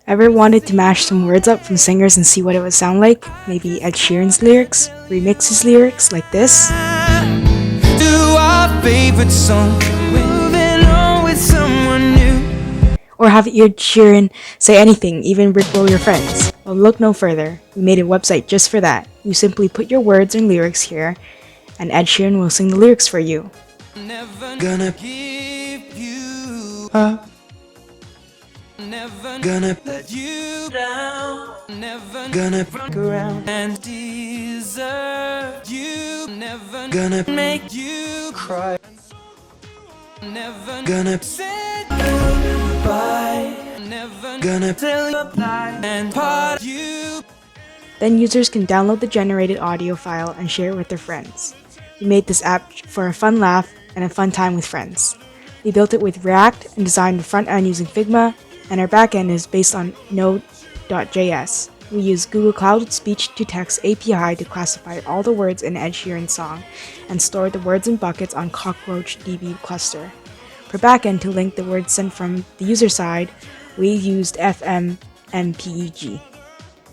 Ever wanted to mash some words up from singers and see what it would sound like? Maybe Ed Sheeran's lyrics, remix his lyrics like this? Do our favorite song, moving on with someone new. Or have Ed Sheeran say anything, even rickroll your friends? Well, look no further. We made a website just for that. You simply put your words and lyrics here, and Ed Sheeran will sing the lyrics for you. Never gonna give you up. Never gonna let you down. Never gonna fuck around and desert you. Never gonna make you cry. Never gonna say goodbye. Never gonna tell you bye and part you. Then users can download the generated audio file and share it with their friends. We made this app for a fun laugh and a fun time with friends. We built it with React and designed the front end using Figma, and our backend is based on Node.js. We use Google Cloud Speech-to-Text API to classify all the words in Ed Sheeran's song and store the words in buckets on CockroachDB cluster. For backend to link the words sent from the user side, we used FMMPEG.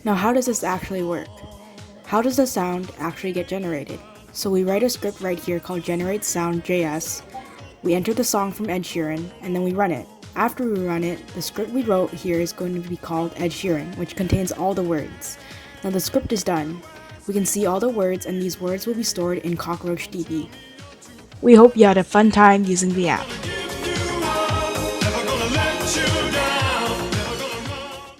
Now how does this actually work? How does the sound actually get generated? So we write a script right here called generateSound.js. We enter the song from Ed Sheeran, and then we run it. After we run it, the script we wrote here is going to be called Ed Sheeran, which contains all the words. Now the script is done. We can see all the words, and these words will be stored in CockroachDB. We hope you had a fun time using the app.